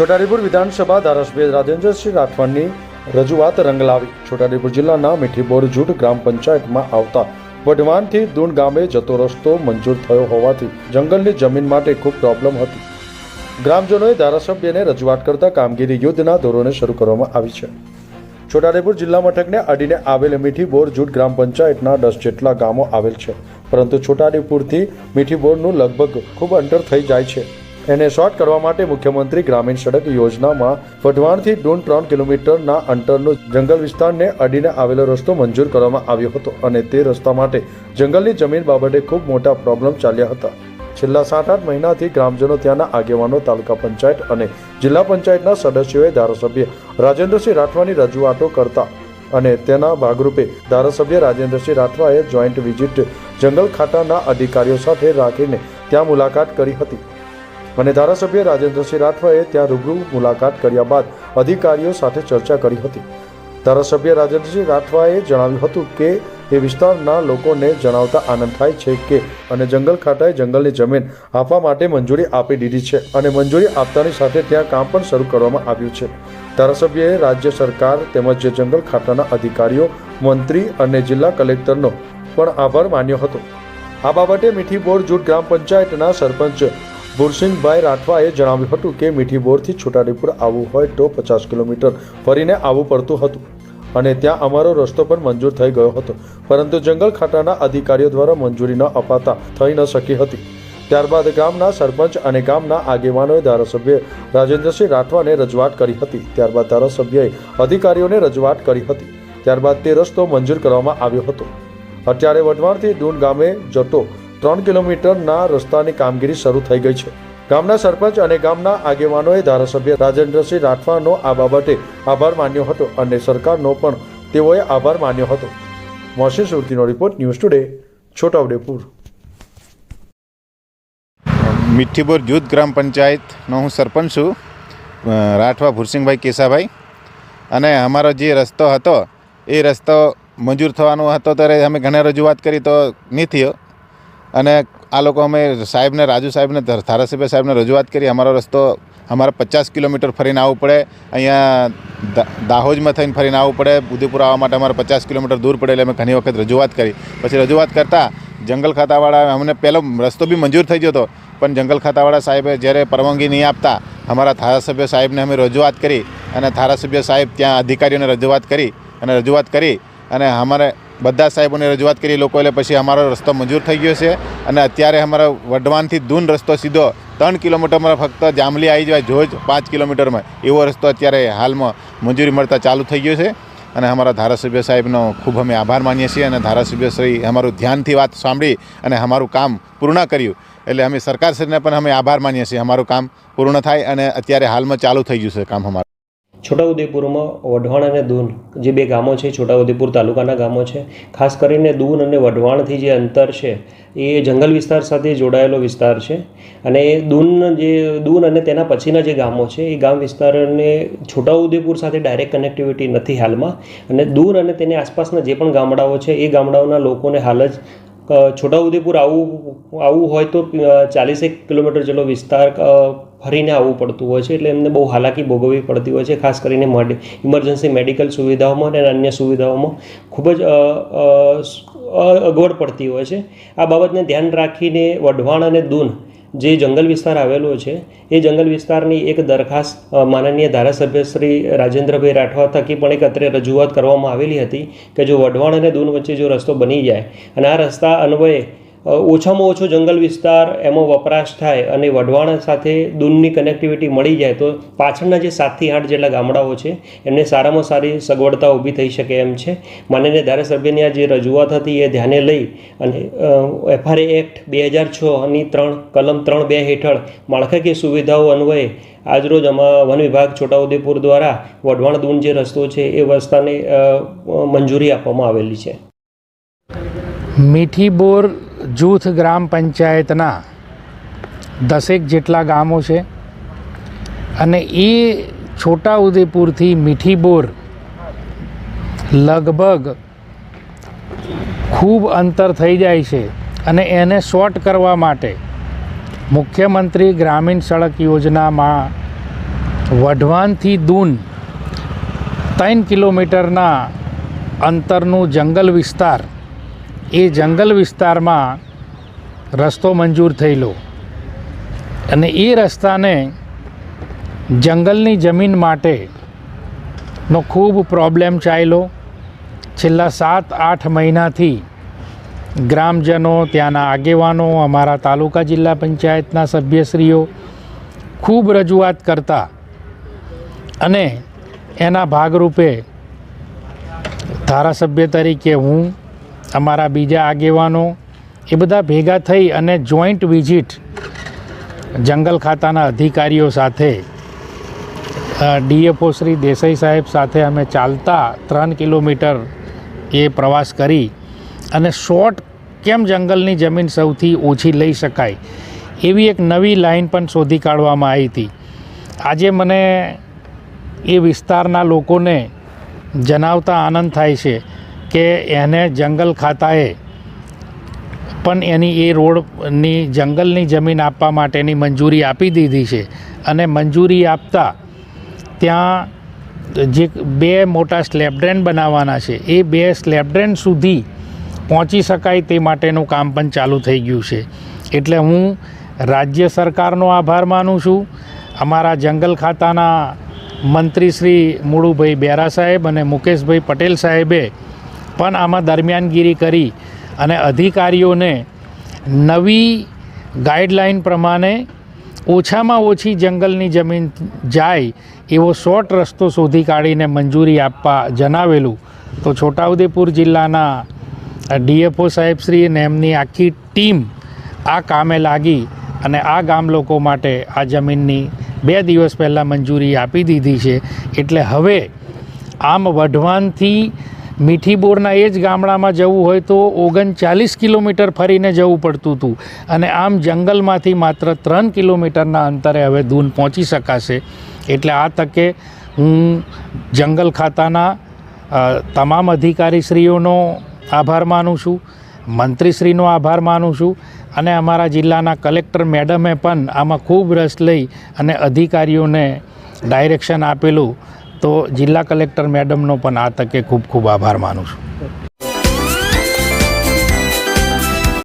છોટાઉદેપુર વિધાનસભા ધારાસભ્ય રાજેન્દ્રસિંહ રાઠવાની રજૂઆત રંગ લાવી। છોટાઉદેપુર જિલ્લાના મીઠીબોર જૂથ ગ્રામ પંચાયતમાં આવતા વઢવાણથી દૂન ગામે જતો રસ્તો મંજૂર થયો હોવાથી જંગલની જમીન માટે ખૂબ પ્રોબ્લેમ હતી। ગ્રામજનોએ ધારાસભ્યને રજૂઆત કરતા કામગીરી યુદ્ધના ધોરણે શરૂ કરવામાં આવી છે। છોટાઉદેપુર જિલ્લા મથકને અડીને આવેલ મીઠીબોર જૂથ ગ્રામ પંચાયતના 10 જેટલા ગામો આવેલ છે, પરંતુ છોટાઉદેપુરથી મીઠીબોરનું લગભગ ખૂબ અંતર થઈ જાય છે। એને શોર્ટ કરવા માટે મુખ્યમંત્રી ગ્રામીણ સડક યોજનામાં વઢવાણથી દૂન 3 કિલોમીટરના અંતરનો જંગલ વિસ્તારને અડીને આવેલો રસ્તો મંજૂર કરવામાં આવ્યો હતો અને તે રસ્તા માટે જંગલની જમીન બાબતે ખૂબ મોટા પ્રોબ્લેમ ચાલ્યા હતા। છેલ્લા 7-8 મહિનાથી ગ્રામજનો, ત્યાંના આગેવાનો, તાલુકા પંચાયત અને જિલ્લા પંચાયતના સદસ્યોએ ધારાસભ્ય રાજેન્દ્રસિંહ રાઠવાની રજૂઆતો કરતા અને તેના ભાગરૂપે ધારાસભ્ય રાજેન્દ્રસિંહ રાઠવાએ જોઈન્ટ વિઝિટ જંગલ ખાતાના અધિકારીઓ સાથે રાખીને ત્યાં મુલાકાત કરી હતી અને ધારાસભ્ય રાજેન્દ્રસિંહ રાઠવાએ ત્યાં રૂબરૂ મુલાકાત કર્યા બાદ અધિકારીઓ સાથે ચર્ચા કરી હતી। ધારાસભ્ય રાજેન્દ્રસિંહ રાઠવાએ જણાવ્યું હતું કે એ વિસ્તારના લોકોને જણાવતા આનંદ થાય છે કે અને જંગલ ખાતાએ જંગલની જમીન આપવા માટે મંજૂરી આપી દીધી છે અને મંજૂરી આપતાની સાથે ત્યાં કામ પણ શરૂ કરવામાં આવ્યું છે। ધારાસભ્યએ રાજ્ય સરકાર તેમજ જંગલ ખાતાના અધિકારીઓ, મંત્રી અને જિલ્લા કલેક્ટરનો પણ આભાર માન્યો હતો। આ બાબતે મીઠીબોર જૂથ ગ્રામ પંચાયતના સરપંચ ભુરસિંગભાઈ રાઠવાએ જણાવ્યું હતું કે મીઠીબોરથી છોટાઉદેપુર આવવું હોય તો 50 કિલોમીટર ફરીને આવવું પડતું હતું અને ત્યાં અમારો રસ્તો પણ મંજૂર થઈ ગયો હતો, પરંતુ જંગલ ખાતાના અધિકારીઓ દ્વારા મંજૂરી ન અપાતા થઈ ન શકી હતી। ત્યારબાદ ગામના સરપંચ અને ગામના આગેવાનોએ ધારાસભ્ય રાજેન્દ્રસિંહ રાઠવાને રજૂઆત કરી હતી। ત્યારબાદ ધારાસભ્યએ અધિકારીઓને રજૂઆત કરી હતી। ત્યારબાદ તે રસ્તો મંજૂર કરવામાં આવ્યો હતો। અત્યારે વઢવાણથી દૂન ગામે જતો 3 કિલોમીટરના રસ્તાની કામગીરી શરૂ થઈ ગઈ છે। ગામના સરપંચ અને ગામના આગેવાનોએ ધારાસભ્ય રાજેન્દ્રસિંહ રાઠવાનો આ બાબતે આભાર માન્યો હતો અને સરકારનો પણ તેઓએ આભાર માન્યો હતો। મોહસિન સુરતીનો report, news today, Chhotaudepur. Mithibor જૂથ ગ્રામ પંચાયતનો હું સરપંચ છું, રાઠવા ભુરસિંગભાઈ કેસાભાઈ। અને અમારો જે રસ્તો હતો એ રસ્તો મંજૂર થવાનો હતો ત્યારે અમે ઘણા રજૂઆત કરી તો નહીં થયો અને આ લોકો અમે સાહેબને, રાજુ સાહેબને, ધારાસભ્ય સાહેબને રજૂઆત કરી। અમારો રસ્તો અમારે 50 કિલોમીટર ફરીને આવવું પડે, અહીંયા દાહોદમાં થઈને ફરીને આવવું પડે, ઉદયપુર આવવા માટે અમારે 50 કિલોમીટર દૂર પડે એટલે અમે ઘણી વખત રજૂઆત કરી। પછી રજૂઆત કરતાં જંગલ ખાતાવાળા અમને પહેલો રસ્તો બી મંજૂર થઈ ગયો હતો, પણ જંગલ ખાતાવાળા સાહેબે જ્યારે પરવાનગી નહીં આપતા અમારા ધારાસભ્ય સાહેબને અમે રજૂઆત કરી અને ધારાસભ્ય સાહેબ ત્યાં અધિકારીઓને રજૂઆત કરી અને અમારે બધા સાહેબોને રજૂઆત કરી લોકો, એટલે પછી અમારો રસ્તો મંજૂર થઈ ગયો છે અને અત્યારે અમારા વઢવાણથી દૂન રસ્તો સીધો 3 કિલોમીટરમાં ફક્ત જાંબલી આવી જાય જોજ 5 કિલોમીટરમાં એવો રસ્તો અત્યારે હાલમાં મંજૂરી મળતા ચાલુ થઈ ગયો છે અને અમારા ધારાસભ્ય સાહેબનો ખૂબ અમે આભાર માનીએ છીએ અને ધારાસભ્ય શ્રી અમારું ધ્યાનથી વાત સાંભળી અને અમારું કામ પૂર્ણ કર્યું એટલે અમે સરકારશ્રીને પણ અમે આભાર માનીએ છીએ। અમારું કામ પૂર્ણ થાય અને અત્યારે હાલમાં ચાલુ થઈ ગયું છે કામ અમારું। છોટાઉદેપુરમાં વઢવાણ અને દૂન જે બે ગામો છે, છોટાઉદેપુર તાલુકાના ગામો છે, ખાસ કરીને દૂન અને વઢવાણથી જે અંતર છે એ જંગલ વિસ્તાર સાથે જોડાયેલો વિસ્તાર છે અને દૂન અને તેના પછીના જે ગામો છે એ ગામ વિસ્તારને છોટાઉદેપુર સાથે ડાયરેક્ટ કનેક્ટિવિટી નથી હાલમાં અને દૂન અને તેની આસપાસના જે પણ ગામડાઓ છે એ ગામડાઓના લોકોને હાલ જ છોટાઉદેપુર આવવું હોય તો 40 કિલોમીટર જેટલો વિસ્તાર ફરીને આવવું પડતું હોય છે, એટલે એમને બહુ હાલાકી ભોગવવી પડતી હોય છે, ખાસ કરીને ઇમરજન્સી મેડિકલ સુવિધાઓમાં અને અન્ય સુવિધાઓમાં ખૂબ જ અગવડ પડતી હોય છે। આ બાબતને ધ્યાન રાખીને વઢવાણ અને દૂન જે જંગલ વિસ્તાર આવેલો છે એ જંગલ વિસ્તારની એક દરખાસ્ત માનનીય ધારાસભ્ય શ્રી રાજેન્દ્રભાઈ રાઠવા થકી પણ એક અત્રે રજૂઆત કરવામાં આવેલી હતી કે જો વઢવાણ અને દૂન વચ્ચે જો રસ્તો બની જાય અને આ રસ્તા અન્વયે ઓછામાં ઓછો જંગલ વિસ્તાર એમાં વપરાશ થાય અને વઢવાણ સાથે દૂનની કનેક્ટિવિટી મળી જાય તો પાછળના જે 7 થી 8 જેટલા ગામડાઓ છે એમને સારામાં સારી સગવડતા ઊભી થઈ શકે એમ છે। માનનીય ધારાસભ્યની આ જે રજૂઆત હતી એ ધ્યાને લઈ અને FRA એક્ટ 2006ની કલમ 3(2) હેઠળ માળખાકીય સુવિધાઓ અન્વયે આજરોજ વન વિભાગ છોટાઉદેપુર દ્વારા વઢવાણ દૂન જે રસ્તો છે એ રસ્તાને મંજૂરી આપવામાં આવેલી છે। મીઠીબોર જૂથ ગ્રામ પંચાયતના 10 જેટલા ગામો છે અને એ છોટાઉદેપુરથી મીઠીબોર લગભગ ખૂબ અંતર થઈ જાય છે અને એને શોર્ટ કરવા માટે મુખ્યમંત્રી ગ્રામીણ સડક યોજનામાં વઢવાણથી દૂન 3 કિલોમીટરના અંતરનું જંગલ વિસ્તાર, એ જંગલ વિસ્તારમાં રસ્તો મંજૂર થયેલો અને એ રસ્તાને જંગલની જમીન માટેનો ખૂબ પ્રોબ્લેમ ચાલ્યો. છેલ્લા 7-8 મહિનાથી ગ્રામજનો, ત્યાંના આગેવાનો, અમારા તાલુકા જિલ્લા પંચાયતના સભ્યશ્રીઓ ખૂબ રજૂઆત કરતા અને એના ભાગરૂપે ધારાસભ્ય તરીકે હું, અમારા બીજા આગેવાનો એ બધા ભેગા થઈ અને જોઈન્ટ વિઝિટ જંગલ ખાતાના અધિકારીઓ સાથે, ડીએફઓ શ્રી દેસાઈ સાહેબ સાથે અમે ચાલતા 3 કિલોમીટર એ પ્રવાસ કરી અને શોર્ટ કેમ જંગલની જમીન સૌથી ઓછી લઈ શકાય એવી એક નવી લાઈન પણ શોધી કાઢવામાં આવી હતી. આજે મને એ વિસ્તારના લોકોને જણાવતા આનંદ થાય છે કે એને જંગલ ખાતાએ પણ એની એ રોડની જંગલની જમીન આપવા માટેની મંજૂરી આપી દીધી છે અને મંજૂરી આપતા ત્યાં જે 2 મોટા સ્લેબ ડ્રેન બનાવવાના છે એ 2 સ્લેબ ડ્રેન સુધી પહોંચી શકાય તે માટેનું કામ પણ ચાલુ થઈ ગયું છે. એટલે હું રાજ્ય સરકારનો આભાર માનું છું. અમારા જંગલ ખાતાના મંત્રી શ્રી મુળુભાઈ બેરા સાહેબ અને મુકેશભાઈ પટેલ સાહેબે પણ આમાં દરમિયાનગીરી કરી અને અધિકારીઓને નવી ગાઈડલાઈન પ્રમાણે ઓછામાં ઓછી જંગલની જમીન જાય એવો શોર્ટ રસ્તો શોધી કાઢીને મંજૂરી આપવા જણાવેલું. તો છોટાઉદેપુર જિલ્લાના ડીએફઓ સાહેબશ્રી અને એમની આખી ટીમ આ કામે લાગી અને આ ગામ લોકો માટે આ જમીનની 2 દિવસ પહેલાં મંજૂરી આપી દીધી છે. એટલે હવે આમ વઢવાણથી મીઠી બોરના એ જ ગામડામાં જવું હોય તો 39 કિલોમીટર ફરીને જવું પડતું હતું અને આમ જંગલમાંથી માત્ર 3 કિલોમીટરના અંતરે હવે દૂન પહોંચી શકાશે. એટલે આ તકે હું જંગલ ખાતાના તમામ અધિકારીશ્રીઓનો આભાર માનું છું, મંત્રીશ્રીનો આભાર માનું છું અને અમારા જિલ્લાના કલેક્ટર મેડમે પણ આમાં ખૂબ રસ લઈ અને અધિકારીઓને ડાયરેક્શન આપેલું. તો જિલ્લા કલેક્ટર મેડમનો પણ આ તકે ખૂબ ખૂબ આભાર માનું છું.